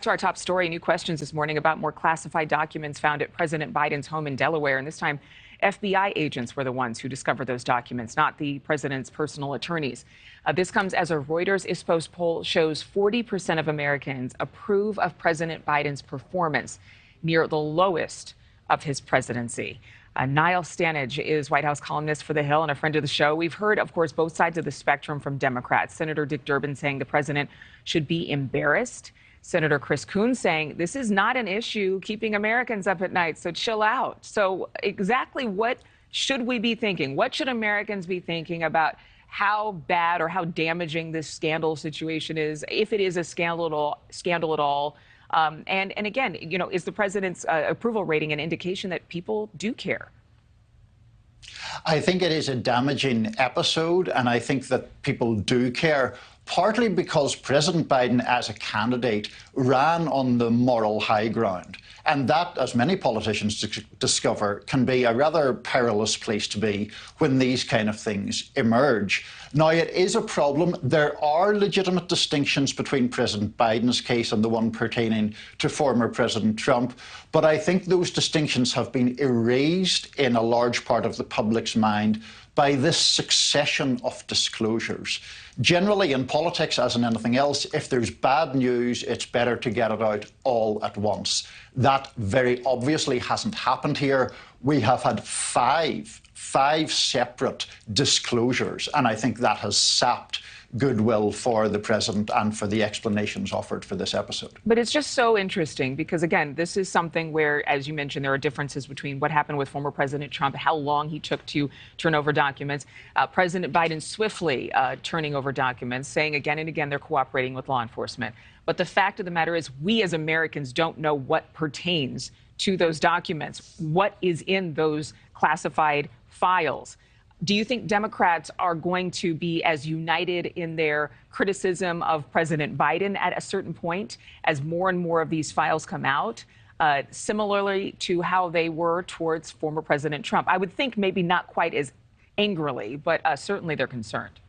To our top story, new questions this morning about more classified documents found at President Biden's home in Delaware. And this time, FBI agents were the ones who discovered those documents, not the president's personal attorneys. This comes as a Reuters Ipsos poll shows 40% of Americans approve of President Biden's performance, near the lowest of his presidency. Niall Stanage is White House columnist for The Hill and a friend of the show. We've heard, of course, both sides of the spectrum from Democrats. Senator Dick Durbin saying the president should be embarrassed. Senator Chris Coons saying this is not an issue keeping Americans up at night, so chill out. So exactly what should we be thinking? What should Americans be thinking about how bad or how damaging this scandal situation is, if it is a scandal at all? And again, is the president's approval rating an indication that people do care? I think it is a damaging episode, and I think that people do care, partly because President Biden as a candidate ran on the moral high ground. And that, as many politicians discover, can be a rather perilous place to be when these kind of things emerge. Now, it is a problem. There are legitimate distinctions between President Biden's case and the one pertaining to former President Trump. But I think those distinctions have been erased in a large part of the public's mind by this succession of disclosures. Generally, in politics, as in anything else, if there's bad news, it's better to get it out all at once. That very obviously hasn't happened here. We have had five separate disclosures, and I think that has sapped goodwill for the president and for the explanations offered for this episode. But it's just so interesting because, again, this is something where, as you mentioned, there are differences between what happened with former President Trump, how long he took to turn over documents, President Biden swiftly turning over documents, saying again and again they're cooperating with law enforcement. But the fact of the matter is we as Americans don't know what pertains to those documents, what is in those classified files. Do you think Democrats are going to be as united in their criticism of President Biden at a certain point as more and more of these files come out, similarly to how they were towards former President Trump? I would think maybe not quite as angrily, but certainly they're concerned.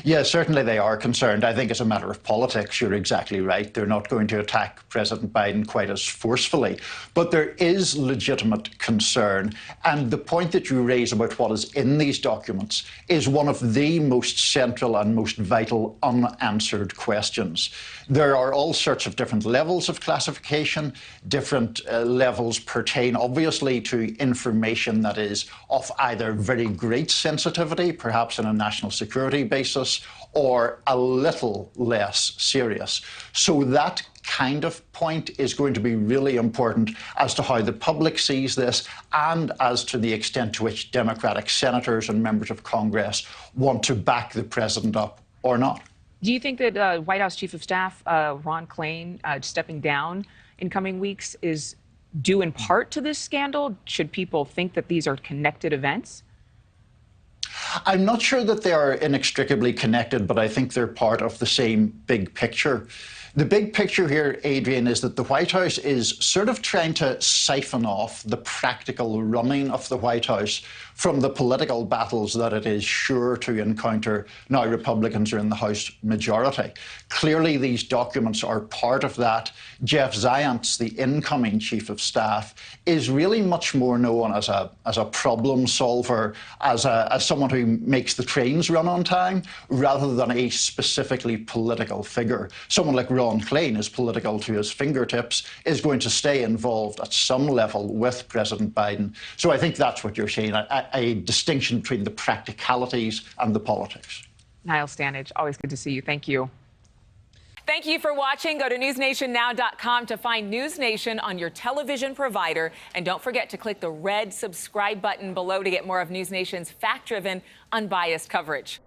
Yeah, certainly they are concerned. I think it's a matter of politics. You're exactly right. They're not going to attack President Biden quite as forcefully. But there is legitimate concern. And the point that you raise about what is in these documents is one of the most central and most vital unanswered questions. There are all sorts of different levels of classification. Different levels pertain, obviously, to information that is of either very great sensitivity, perhaps in a national security basis, or a little less serious. So that kind of point is going to be really important as to how the public sees this and as to the extent to which Democratic senators and members of Congress want to back the president up or not. Do you think that White House Chief of Staff Ron Klain stepping down in coming weeks is due in part to this scandal? Should people think that these are connected events? I'm not sure that they are inextricably connected, but I think they're part of the same big picture. The big picture here, Adrienne, is that the White House is sort of trying to siphon off the practical running of the White House from the political battles that it is sure to encounter now Republicans are in the House majority. Clearly, these documents are part of that. Jeff Zients, the incoming Chief of Staff, is really much more known as a problem solver, as someone who makes the trains run on time, rather than a specifically political figure. Someone like Ron Klain is political to his fingertips, is going to stay involved at some level with President Biden. So I think that's what you're seeing, a distinction between the practicalities and the politics. Niall Stanage, always good to see you. Thank you. Thank you for watching. Go to newsnationnow.com to find NewsNation on your television provider. And don't forget to click the red subscribe button below to get more of NewsNation's fact-driven, unbiased coverage.